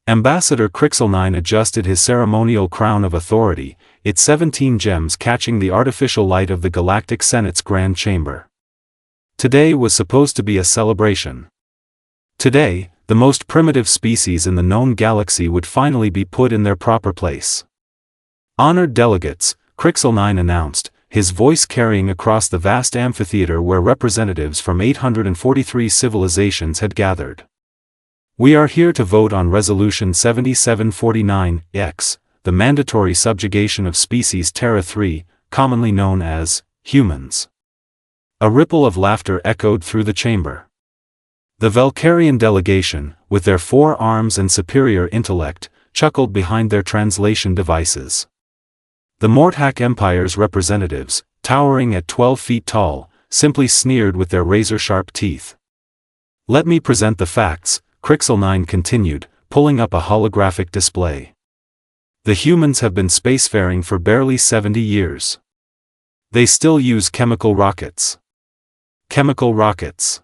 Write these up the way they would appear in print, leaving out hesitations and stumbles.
Ambassador Krixl-Nine adjusted his ceremonial crown of authority, its 17 gems catching the artificial light of the Galactic Senate's grand chamber. Today was supposed to be a celebration. Today, the most primitive species in the known galaxy would finally be put in their proper place. Honored delegates, Krixl-Nine announced, his voice carrying across the vast amphitheater where representatives from 843 civilizations had gathered. We are here to vote on Resolution 7749-X, the mandatory subjugation of species Terra 3, commonly known as humans. A ripple of laughter echoed through the chamber. The Valkyrian delegation, with their 4 arms and superior intellect, chuckled behind their translation devices. The Morthac Empire's representatives, towering at 12 feet tall, simply sneered with their razor-sharp teeth. Let me present the facts, Krixl-Nine continued, pulling up a holographic display. The humans have been spacefaring for barely 70 years. They still use chemical rockets. Chemical rockets.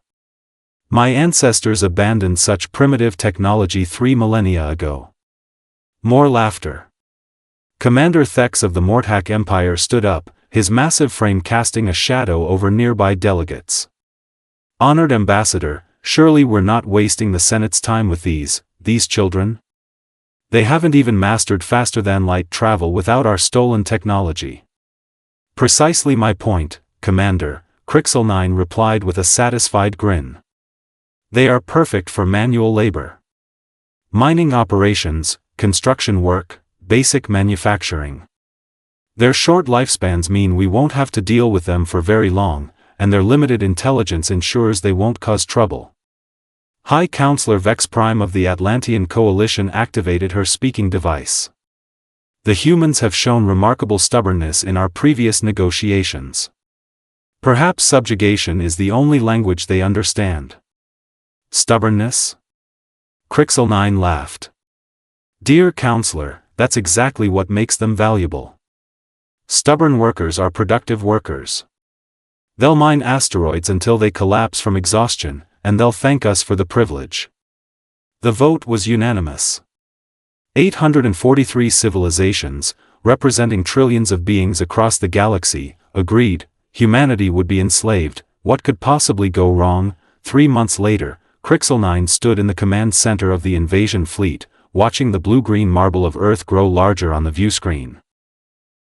My ancestors abandoned such primitive technology 3 millennia ago. More laughter. Commander Thex of the Morthac Empire stood up, his massive frame casting a shadow over nearby delegates. Honored Ambassador, surely we're not wasting the Senate's time with these children? They haven't even mastered faster-than-light travel without our stolen technology. Precisely my point, Commander, Krixl-Nine replied with a satisfied grin. They are perfect for manual labor. Mining operations, construction work, basic manufacturing. Their short lifespans mean we won't have to deal with them for very long, and their limited intelligence ensures they won't cause trouble. High Counselor Vex Prime of the Atlantean Coalition activated her speaking device. The humans have shown remarkable stubbornness in our previous negotiations. Perhaps subjugation is the only language they understand. Stubbornness? Krixl-Nine laughed. Dear Counselor, that's exactly what makes them valuable. Stubborn workers are productive workers. They'll mine asteroids until they collapse from exhaustion, and they'll thank us for the privilege. The vote was unanimous. 843 civilizations, representing trillions of beings across the galaxy, agreed, humanity would be enslaved. What could possibly go wrong? 3 months later, Krixl-Nine stood in the command center of the invasion fleet, watching the blue-green marble of Earth grow larger on the view screen.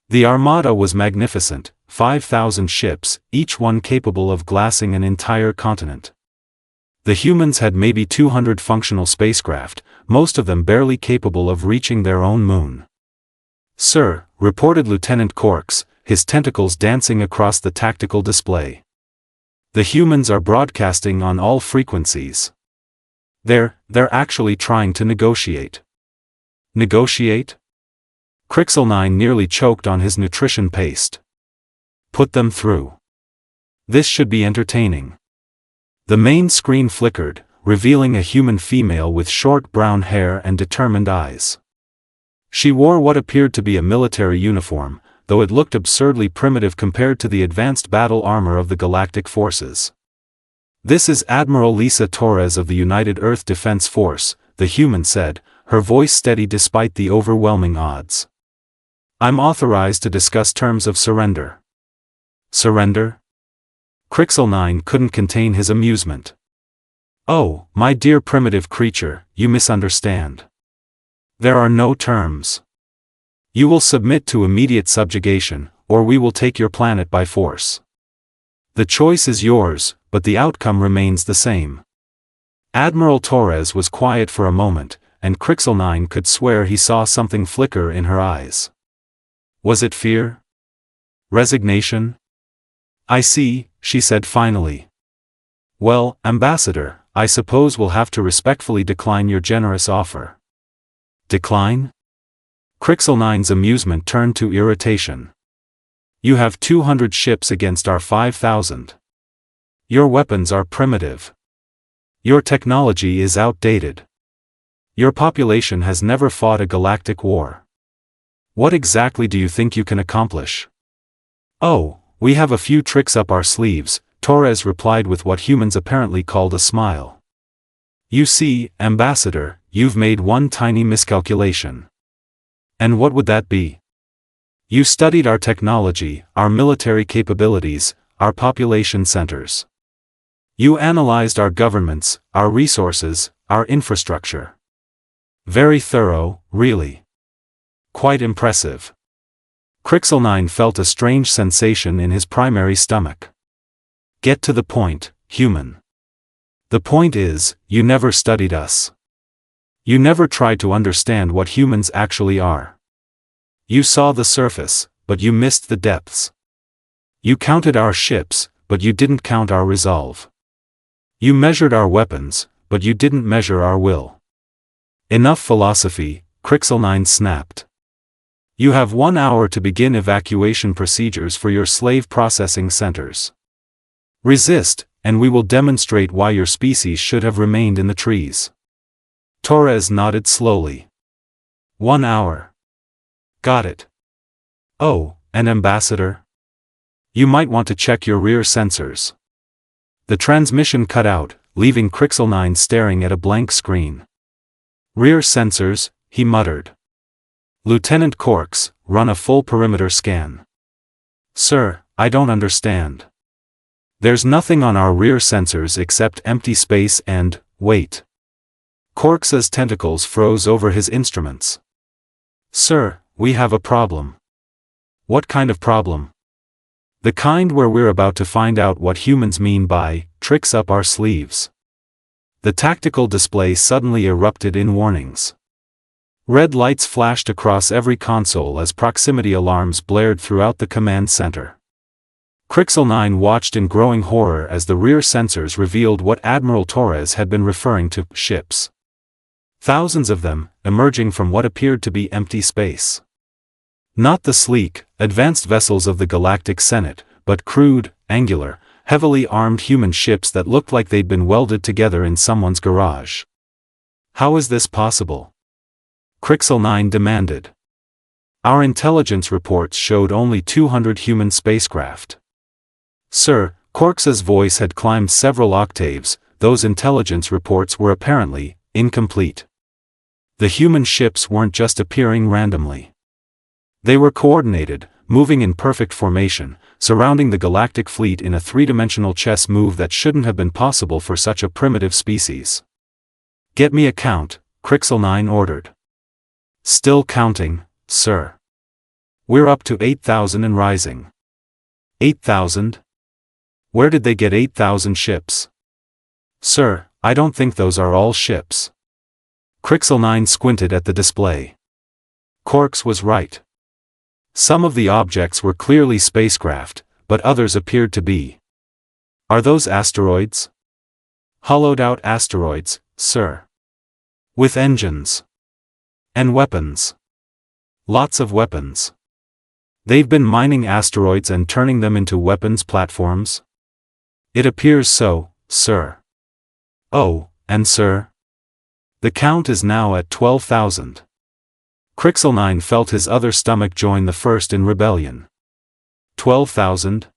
The armada was magnificent, 5,000 ships, each one capable of glassing an entire continent. The humans had maybe 200 functional spacecraft, most of them barely capable of reaching their own moon. Sir, reported Lieutenant Corks, his tentacles dancing across the tactical display. The humans are broadcasting on all frequencies. They're actually trying to negotiate. Negotiate? Krixl-Nine nearly choked on his nutrition paste. Put them through. This should be entertaining. The main screen flickered, revealing a human female with short brown hair and determined eyes. She wore what appeared to be a military uniform, though it looked absurdly primitive compared to the advanced battle armor of the galactic forces. This is Admiral Lisa Torres of the United Earth Defense Force, the human said, her voice steady despite the overwhelming odds. I'm authorized to discuss terms of surrender. Surrender? Krixl-Nine couldn't contain his amusement. Oh, my dear primitive creature, you misunderstand. There are no terms. You will submit to immediate subjugation, or we will take your planet by force. The choice is yours, but the outcome remains the same. Admiral Torres was quiet for a moment, and Krixl-Nine could swear he saw something flicker in her eyes. Was it fear? Resignation? I see, she said finally. Well, Ambassador, I suppose we'll have to respectfully decline your generous offer. Decline? Krixl-Nine's amusement turned to irritation. You have 200 ships against our 5,000. Your weapons are primitive. Your technology is outdated. Your population has never fought a galactic war. What exactly do you think you can accomplish? Oh, we have a few tricks up our sleeves, Torres replied with what humans apparently called a smile. You see, Ambassador, you've made one tiny miscalculation. And what would that be? You studied our technology, our military capabilities, our population centers. You analyzed our governments, our resources, our infrastructure. Very thorough, really. Quite impressive. Krixl-Nine felt a strange sensation in his primary stomach. Get to the point, human. The point is, you never studied us. You never tried to understand what humans actually are. You saw the surface, but you missed the depths. You counted our ships, but you didn't count our resolve. You measured our weapons, but you didn't measure our will. Enough philosophy, Krixl-Nine snapped. You have 1 hour to begin evacuation procedures for your slave processing centers. Resist, and we will demonstrate why your species should have remained in the trees. Torres nodded slowly. 1 hour. Got it. Oh, and Ambassador? You might want to check your rear sensors. The transmission cut out, leaving Krixl-Nine staring at a blank screen. Rear sensors, he muttered. Lieutenant Korx, run a full perimeter scan. Sir, I don't understand. There's nothing on our rear sensors except empty space and, wait. Korx's tentacles froze over his instruments. Sir, we have a problem. What kind of problem? The kind where we're about to find out what humans mean by, tricks up our sleeves. The tactical display suddenly erupted in warnings. Red lights flashed across every console as proximity alarms blared throughout the command center. Krixl-Nine watched in growing horror as the rear sensors revealed what Admiral Torres had been referring to, ships. Thousands of them, emerging from what appeared to be empty space. Not the sleek, advanced vessels of the Galactic Senate, but crude, angular, heavily armed human ships that looked like they'd been welded together in someone's garage. How is this possible? Krixl-Nine demanded. Our intelligence reports showed only 200 human spacecraft. Sir, Korx's voice had climbed several octaves, those intelligence reports were apparently incomplete. The human ships weren't just appearing randomly. They were coordinated, moving in perfect formation, surrounding the galactic fleet in a three-dimensional chess move that shouldn't have been possible for such a primitive species. Get me a count, Krixl-Nine ordered. Still counting, sir. We're up to 8,000 and rising. 8,000? Where did they get 8,000 ships? Sir, I don't think those are all ships. Krixl-Nine squinted at the display. Korx was right. Some of the objects were clearly spacecraft, but others appeared to be. Are those asteroids? Hollowed-out asteroids, sir. With engines. And weapons. Lots of weapons. They've been mining asteroids and turning them into weapons platforms? It appears so, sir. Oh, and sir? The count is now at 12,000. Krixl-Nine felt his other stomach join the first in rebellion. 12,000?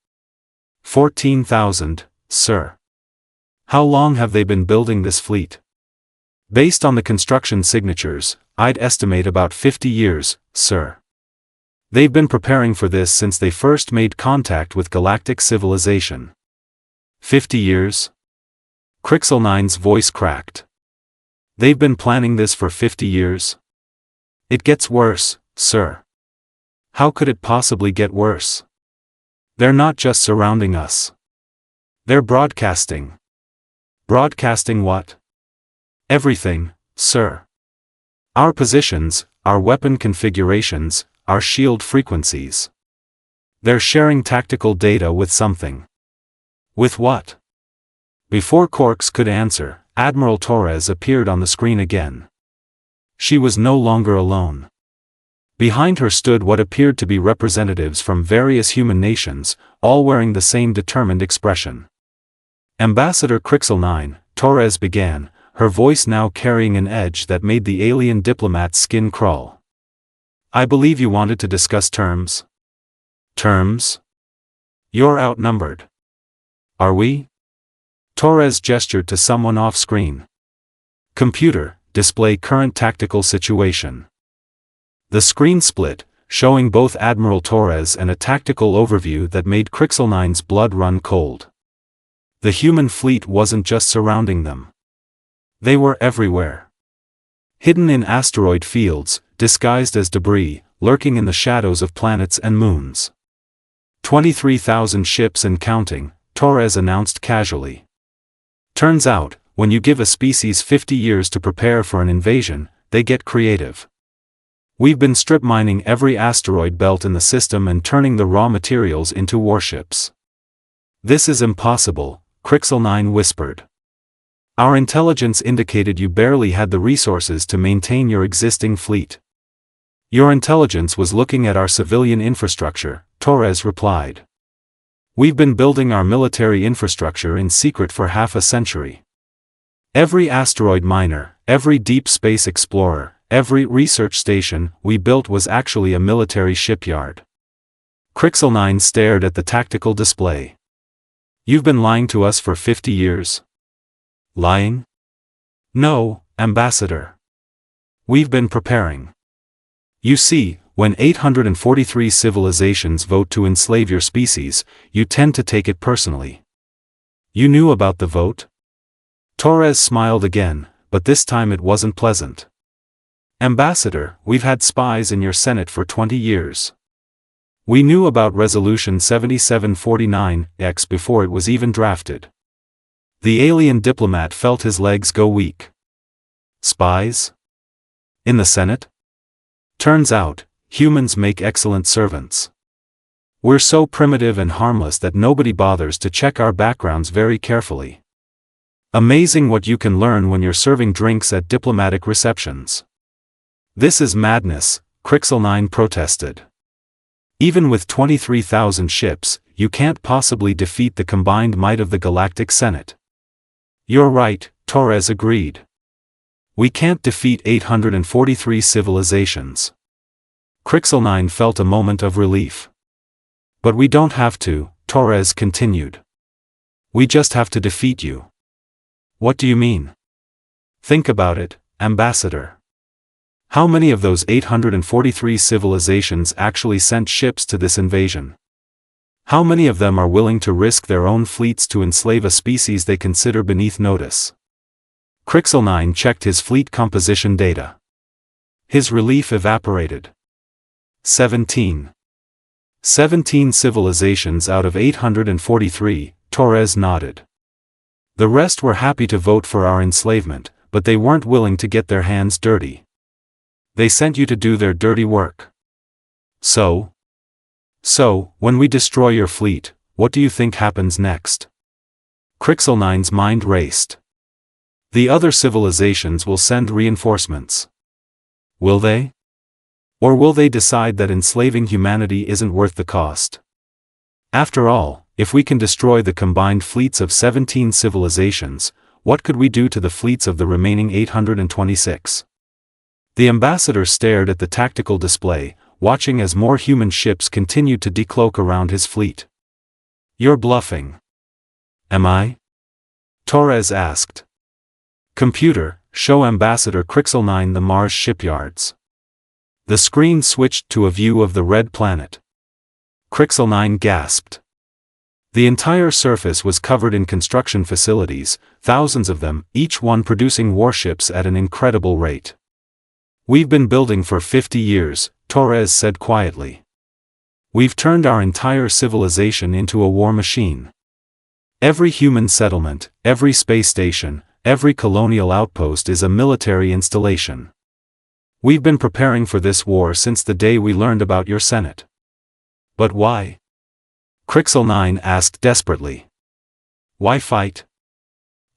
14,000, sir. How long have they been building this fleet? Based on the construction signatures, I'd estimate about 50 years, sir. They've been preparing for this since they first made contact with galactic civilization. 50 years? Krixl-Nine's voice cracked. They've been planning this for 50 years? It gets worse, sir. How could it possibly get worse? They're not just surrounding us. They're broadcasting. Broadcasting what? Everything, sir. Our positions, our weapon configurations, our shield frequencies. They're sharing tactical data with something. With what? Before Korx could answer, Admiral Torres appeared on the screen again. She was no longer alone. Behind her stood what appeared to be representatives from various human nations, all wearing the same determined expression. Ambassador Krixl-Nine, Torres began, her voice now carrying an edge that made the alien diplomat's skin crawl. I believe you wanted to discuss terms? Terms? You're outnumbered. Are we? Torres gestured to someone off-screen. Computer, display current tactical situation. The screen split, showing both Admiral Torres and a tactical overview that made Krixl-Nine's blood run cold. The human fleet wasn't just surrounding them. They were everywhere. Hidden in asteroid fields, disguised as debris, lurking in the shadows of planets and moons. 23,000 ships and counting, Torres announced casually. Turns out, when you give a species 50 years to prepare for an invasion, they get creative. We've been strip mining every asteroid belt in the system and turning the raw materials into warships. This is impossible, Krixl-Nine whispered. Our intelligence indicated you barely had the resources to maintain your existing fleet. Your intelligence was looking at our civilian infrastructure, Torres replied. We've been building our military infrastructure in secret for half a century. Every asteroid miner, every deep space explorer, every research station we built was actually a military shipyard. Krixl-Nine stared at the tactical display. You've been lying to us for 50 years? Lying? No, Ambassador. We've been preparing. You see, when 843 civilizations vote to enslave your species, you tend to take it personally. You knew about the vote? Torres smiled again, but this time it wasn't pleasant. Ambassador, we've had spies in your Senate for 20 years. We knew about Resolution 7749X before it was even drafted. The alien diplomat felt his legs go weak. Spies? In the Senate? Turns out, humans make excellent servants. We're so primitive and harmless that nobody bothers to check our backgrounds very carefully. Amazing what you can learn when you're serving drinks at diplomatic receptions. This is madness, Krixl-Nine protested. Even with 23,000 ships, you can't possibly defeat the combined might of the Galactic Senate. You're right, Torres agreed. We can't defeat 843 civilizations. Krixl-Nine felt a moment of relief. But we don't have to, Torres continued. We just have to defeat you. What do you mean? Think about it, Ambassador. How many of those 843 civilizations actually sent ships to this invasion? How many of them are willing to risk their own fleets to enslave a species they consider beneath notice? Krixl-Nine checked his fleet composition data. His relief evaporated. 17 civilizations out of 843, Torres nodded. The rest were happy to vote for our enslavement, but they weren't willing to get their hands dirty. They sent you to do their dirty work. So, when we destroy your fleet, what do you think happens next? Krixl-Nine's mind raced. The other civilizations will send reinforcements. Will they? Or will they decide that enslaving humanity isn't worth the cost? After all, if we can destroy the combined fleets of 17 civilizations, what could we do to the fleets of the remaining 826? The ambassador stared at the tactical display, watching as more human ships continued to decloak around his fleet. You're bluffing. Am I? Torres asked. Computer, show Ambassador Krixl-Nine the Mars shipyards. The screen switched to a view of the red planet. Krixl-Nine gasped. The entire surface was covered in construction facilities, thousands of them, each one producing warships at an incredible rate. We've been building for 50 years, Torres said quietly. We've turned our entire civilization into a war machine. Every human settlement, every space station, every colonial outpost is a military installation. We've been preparing for this war since the day we learned about your Senate. But why? Krixl-Nine asked desperately. Why fight?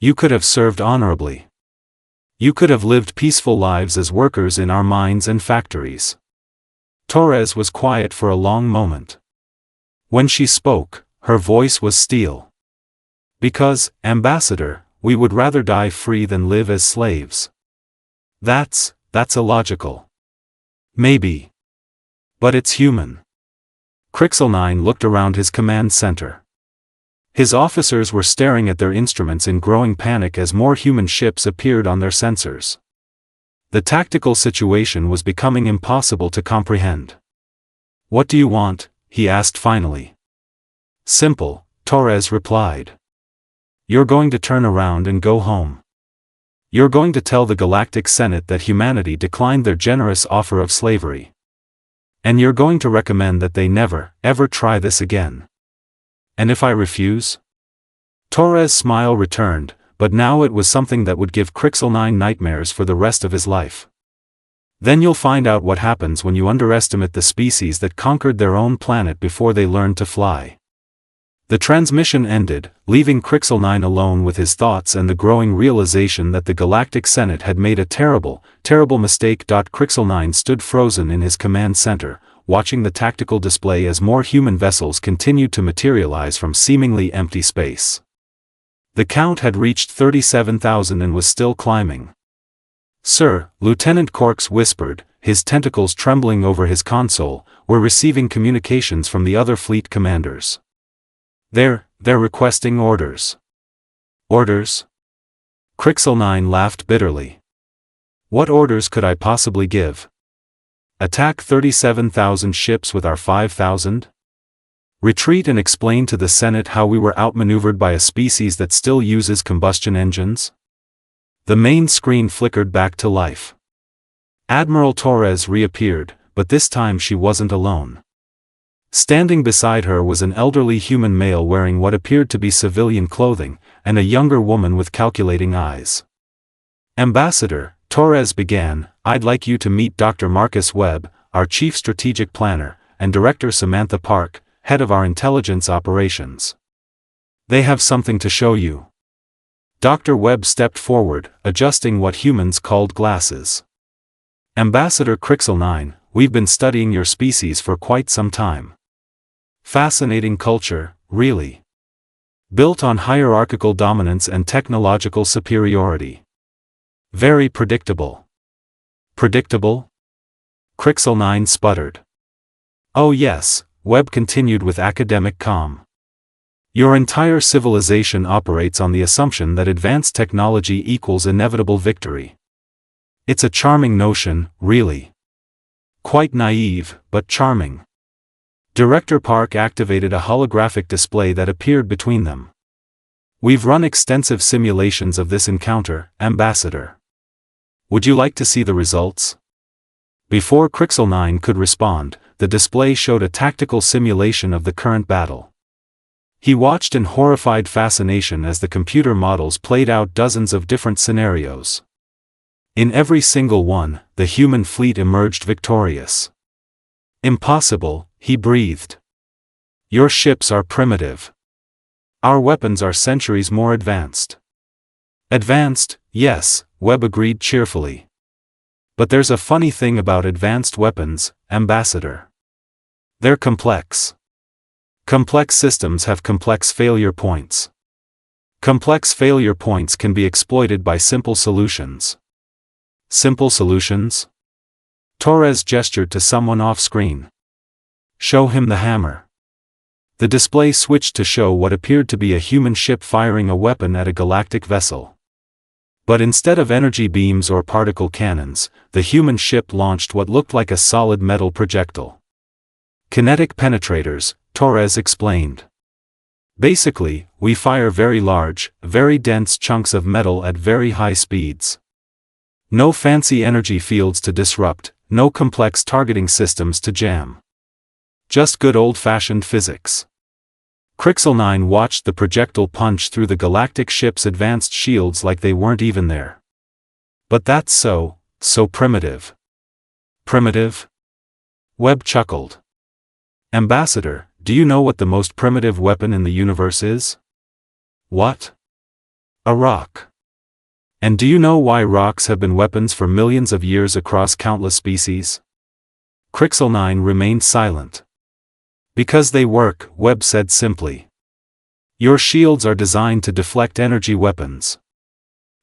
You could have served honorably. You could have lived peaceful lives as workers in our mines and factories. Torres was quiet for a long moment. When she spoke, her voice was steel. Because, Ambassador, we would rather die free than live as slaves. That's illogical. Maybe. But it's human. Krixl-Nine looked around his command center. His officers were staring at their instruments in growing panic as more human ships appeared on their sensors. The tactical situation was becoming impossible to comprehend. "What do you want?" he asked finally. "Simple," Torres replied. "You're going to turn around and go home. You're going to tell the Galactic Senate that humanity declined their generous offer of slavery. And you're going to recommend that they never, ever try this again. And if I refuse?" Torres' smile returned, but now it was something that would give Krixl-Nine nightmares for the rest of his life. "Then you'll find out what happens when you underestimate the species that conquered their own planet before they learned to fly." The transmission ended, leaving Krixl-Nine alone with his thoughts and the growing realization that the Galactic Senate had made a terrible, terrible mistake. Krixl-Nine stood frozen in his command center, watching the tactical display as more human vessels continued to materialize from seemingly empty space. The count had reached 37,000 and was still climbing. "Sir," Lieutenant Korks whispered, his tentacles trembling over his console, "we're receiving communications from the other fleet commanders. They're requesting orders." "Orders?" Krixl-Nine laughed bitterly. "What orders could I possibly give? Attack 37,000 ships with our 5,000? Retreat and explain to the Senate how we were outmaneuvered by a species that still uses combustion engines?" The main screen flickered back to life. Admiral Torres reappeared, but this time she wasn't alone. Standing beside her was an elderly human male wearing what appeared to be civilian clothing, and a younger woman with calculating eyes. "Ambassador," Torres began, "I'd like you to meet Dr. Marcus Webb, our Chief Strategic Planner, and Director Samantha Park, Head of our Intelligence Operations. They have something to show you." Dr. Webb stepped forward, adjusting what humans called glasses. "Ambassador Krixl-Nine, we've been studying your species for quite some time. Fascinating culture, really. Built on hierarchical dominance and technological superiority. Very predictable." "Predictable?" Krixl-Nine sputtered. "Oh yes," Webb continued with academic calm. "Your entire civilization operates on the assumption that advanced technology equals inevitable victory. It's a charming notion, really. Quite naive, but charming." Director Park activated a holographic display that appeared between them. "We've run extensive simulations of this encounter, Ambassador. Would you like to see the results?" Before Krixl-Nine could respond, the display showed a tactical simulation of the current battle. He watched in horrified fascination as the computer models played out dozens of different scenarios. In every single one, the human fleet emerged victorious. "Impossible," he breathed. "Your ships are primitive. Our weapons are centuries more advanced." "Advanced, yes," Webb agreed cheerfully. "But there's a funny thing about advanced weapons, Ambassador. They're complex. Complex systems have complex failure points. Complex failure points can be exploited by simple solutions." "Simple solutions?" Torres gestured to someone off-screen. "Show him the hammer." The display switched to show what appeared to be a human ship firing a weapon at a galactic vessel. But instead of energy beams or particle cannons, the human ship launched what looked like a solid metal projectile. "Kinetic penetrators," Torres explained. "Basically, we fire very large, very dense chunks of metal at very high speeds. No fancy energy fields to disrupt, no complex targeting systems to jam. Just good old-fashioned physics." Krixl-Nine watched the projectile punch through the galactic ship's advanced shields like they weren't even there. "But that's so primitive." "Primitive?" Webb chuckled. "Ambassador, do you know what the most primitive weapon in the universe is?" "What?" "A rock. And do you know why rocks have been weapons for millions of years across countless species?" Krixl-Nine remained silent. "Because they work," Webb said simply. "Your shields are designed to deflect energy weapons.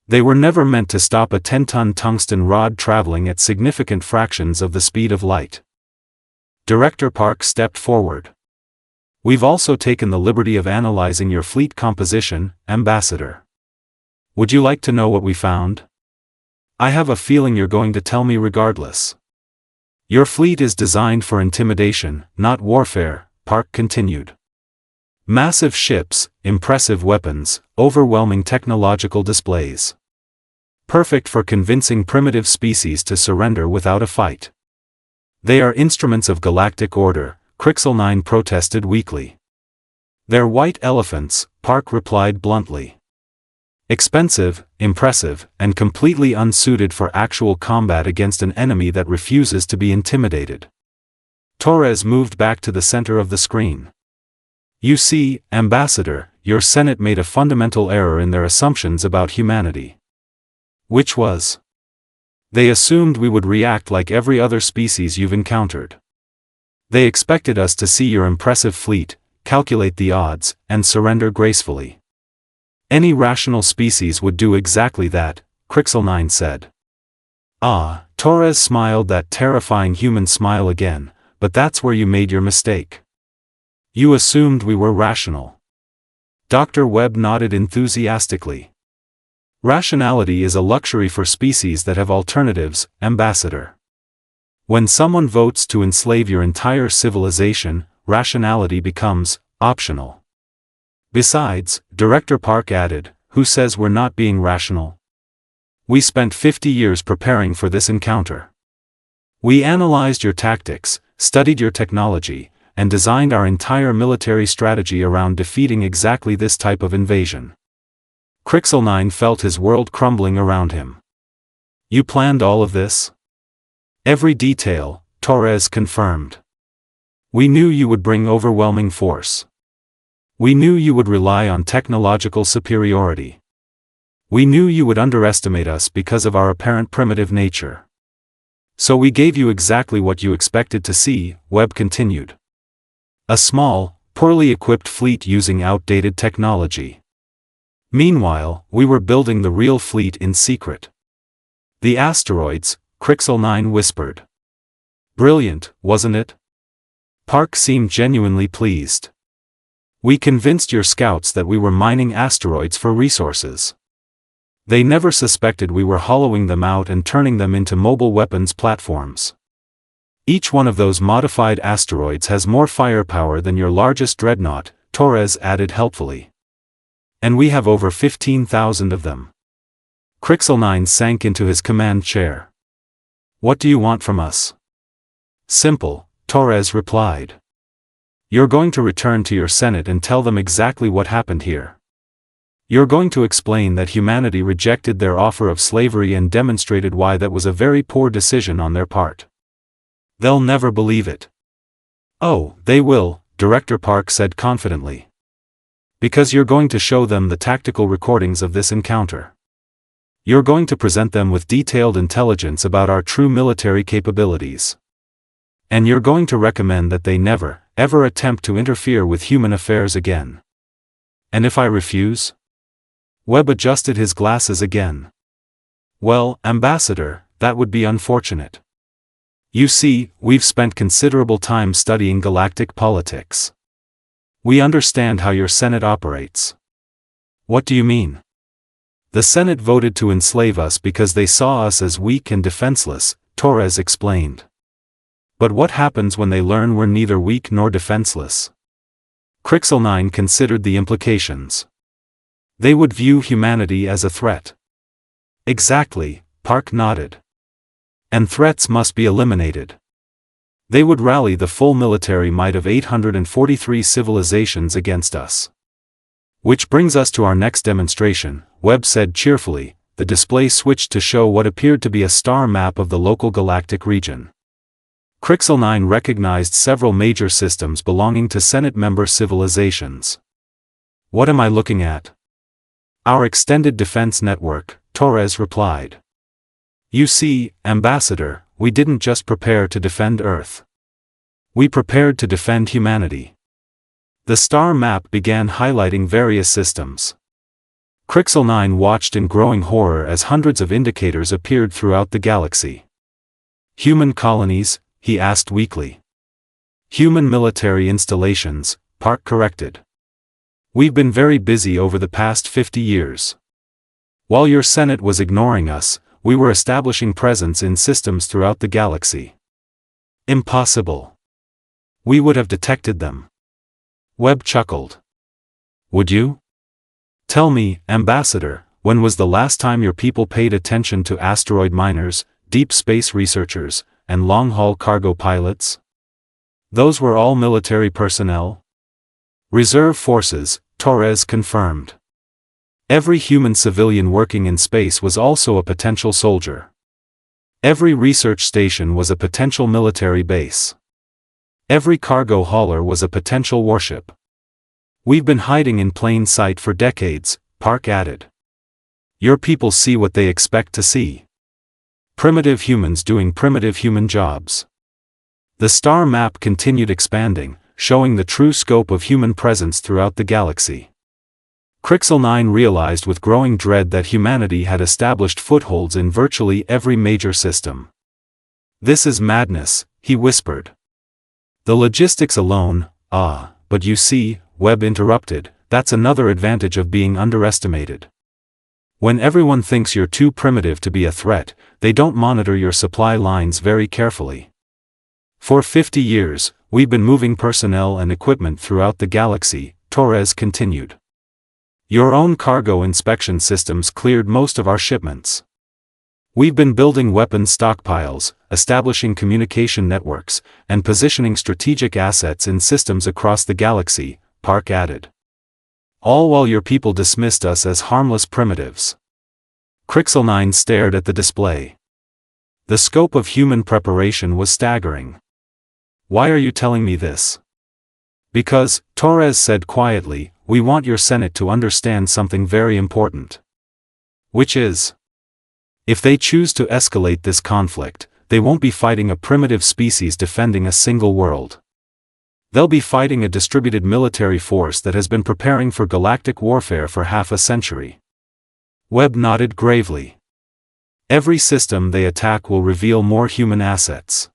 They were never meant to stop a 10-ton tungsten rod traveling at significant fractions of the speed of light." Director Park stepped forward. We've also taken the liberty of analyzing your fleet composition, Ambassador. Would you like to know what we found? I have a feeling you're going to tell me regardless. Your fleet is designed for intimidation, not warfare, Park continued. Massive ships, impressive weapons, overwhelming technological displays. Perfect for convincing primitive species to surrender without a fight. They are instruments of galactic order, Krixl-Nine protested weakly. They're white elephants, Park replied bluntly. Expensive, impressive, and completely unsuited for actual combat against an enemy that refuses to be intimidated. Torres moved back to the center of the screen. You see, Ambassador, your Senate made a fundamental error in their assumptions about humanity. Which was? They assumed we would react like every other species you've encountered. They expected us to see your impressive fleet, calculate the odds, and surrender gracefully. Any rational species would do exactly that, Krixl-Nine said. Ah, Torres smiled that terrifying human smile again, but that's where you made your mistake. You assumed we were rational. Dr. Webb nodded enthusiastically. Rationality is a luxury for species that have alternatives, Ambassador. When someone votes to enslave your entire civilization, rationality becomes optional. Besides, Director Park added, who says we're not being rational? We spent 50 years preparing for this encounter. We analyzed your tactics, studied your technology, and designed our entire military strategy around defeating exactly this type of invasion. Krixl-Nine felt his world crumbling around him. You planned all of this? Every detail, Torres confirmed. We knew you would bring overwhelming force. We knew you would rely on technological superiority. We knew you would underestimate us because of our apparent primitive nature. So we gave you exactly what you expected to see, Webb continued. A small, poorly equipped fleet using outdated technology. Meanwhile, we were building the real fleet in secret. The asteroids, Krixl-Nine whispered. Brilliant, wasn't it? Park seemed genuinely pleased. We convinced your scouts that we were mining asteroids for resources. They never suspected we were hollowing them out and turning them into mobile weapons platforms. Each one of those modified asteroids has more firepower than your largest dreadnought, Torres added helpfully. And we have over 15,000 of them. Krixl-Nine sank into his command chair. What do you want from us? Simple, Torres replied. You're going to return to your Senate and tell them exactly what happened here. You're going to explain that humanity rejected their offer of slavery and demonstrated why that was a very poor decision on their part. They'll never believe it. Oh, they will, Director Park said confidently. Because you're going to show them the tactical recordings of this encounter. You're going to present them with detailed intelligence about our true military capabilities. And you're going to recommend that they never, ever attempt to interfere with human affairs again. And if I refuse? Webb adjusted his glasses again. Well, Ambassador, that would be unfortunate. You see, we've spent considerable time studying galactic politics. We understand how your Senate operates. What do you mean? The Senate voted to enslave us because they saw us as weak and defenseless, Torres explained. But what happens when they learn we're neither weak nor defenseless? Krixl-Nine considered the implications. They would view humanity as a threat. Exactly, Park nodded. And threats must be eliminated. They would rally the full military might of 843 civilizations against us. Which brings us to our next demonstration, Webb said cheerfully. The display switched to show what appeared to be a star map of the local galactic region. Krixl-Nine recognized several major systems belonging to Senate member civilizations. What am I looking at? Our extended defense network, Torres replied. You see, Ambassador, we didn't just prepare to defend Earth. We prepared to defend humanity. The star map began highlighting various systems. Krixl-Nine watched in growing horror as hundreds of indicators appeared throughout the galaxy. Human colonies, he asked weakly. Human military installations, Park corrected. We've been very busy over the past 50 years. While your Senate was ignoring us, we were establishing presence in systems throughout the galaxy. Impossible. We would have detected them. Webb chuckled. Would you? Tell me, Ambassador, when was the last time your people paid attention to asteroid miners, deep space researchers, and long-haul cargo pilots? Those were all military personnel. Reserve forces, Torres confirmed. Every human civilian working in space was also a potential soldier. Every research station was a potential military base. Every cargo hauler was a potential warship. We've been hiding in plain sight for decades, Park added. Your people see what they expect to see. Primitive humans doing primitive human jobs. The star map continued expanding, showing the true scope of human presence throughout the galaxy. Krixl-Nine realized with growing dread that humanity had established footholds in virtually every major system. This is madness, he whispered. The logistics alone, but you see, Webb interrupted, that's another advantage of being underestimated. When everyone thinks you're too primitive to be a threat, they don't monitor your supply lines very carefully. For 50 years, we've been moving personnel and equipment throughout the galaxy, Torres continued. Your own cargo inspection systems cleared most of our shipments. We've been building weapons stockpiles, establishing communication networks, and positioning strategic assets in systems across the galaxy, Park added. All while your people dismissed us as harmless primitives. Krixl-Nine stared at the display. The scope of human preparation was staggering. Why are you telling me this? Because, Torres said quietly, we want your Senate to understand something very important. Which is, if they choose to escalate this conflict, they won't be fighting a primitive species defending a single world. They'll be fighting a distributed military force that has been preparing for galactic warfare for half a century. Webb nodded gravely. Every system they attack will reveal more human assets.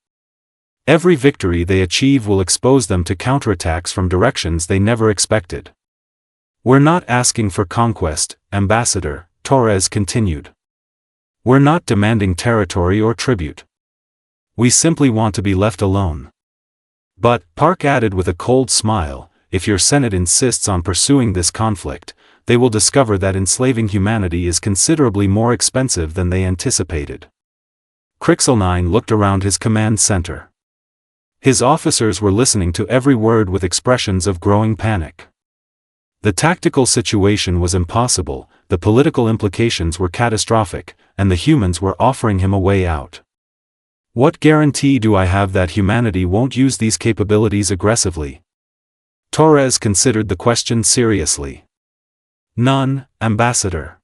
Every victory they achieve will expose them to counterattacks from directions they never expected. We're not asking for conquest, Ambassador, Torres continued. We're not demanding territory or tribute. We simply want to be left alone. But, Park added with a cold smile, if your Senate insists on pursuing this conflict, they will discover that enslaving humanity is considerably more expensive than they anticipated. Krixl-Nine looked around his command center. His officers were listening to every word with expressions of growing panic. The tactical situation was impossible, the political implications were catastrophic, and the humans were offering him a way out. What guarantee do I have that humanity won't use these capabilities aggressively? Torres considered the question seriously. None, Ambassador.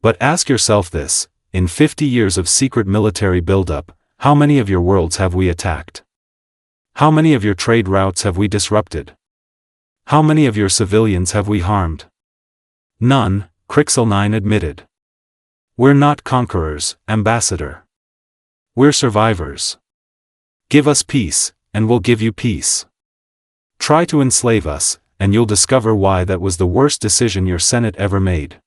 But ask yourself this, in 50 years of secret military buildup, how many of your worlds have we attacked? How many of your trade routes have we disrupted? How many of your civilians have we harmed? None, Krixl-Nine admitted. We're not conquerors, Ambassador. We're survivors. Give us peace, and we'll give you peace. Try to enslave us, and you'll discover why that was the worst decision your Senate ever made.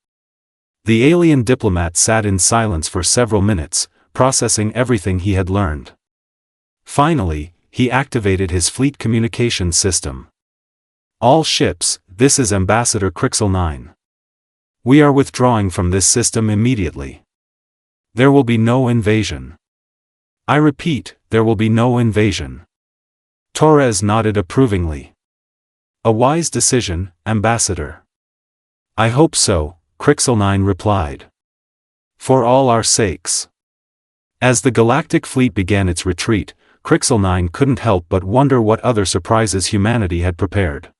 The alien diplomat sat in silence for several minutes, processing everything he had learned. Finally, he activated his fleet communication system. All ships, this is Ambassador Krixl-Nine. We are withdrawing from this system immediately. There will be no invasion. I repeat, there will be no invasion. Torres nodded approvingly. A wise decision, Ambassador. I hope so, Krixl-Nine replied. For all our sakes. As the galactic fleet began its retreat, Krixl-Nine couldn't help but wonder what other surprises humanity had prepared.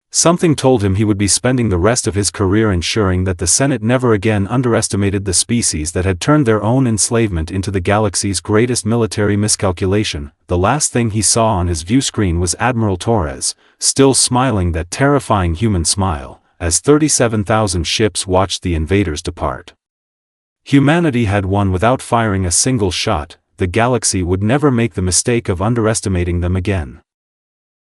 Something told him he would be spending the rest of his career ensuring that the Senate never again underestimated the species that had turned their own enslavement into the galaxy's greatest military miscalculation. The last thing he saw on his view screen was Admiral Torres, still smiling that terrifying human smile, as 37,000 ships watched the invaders depart. Humanity had won without firing a single shot, the galaxy would never make the mistake of underestimating them again.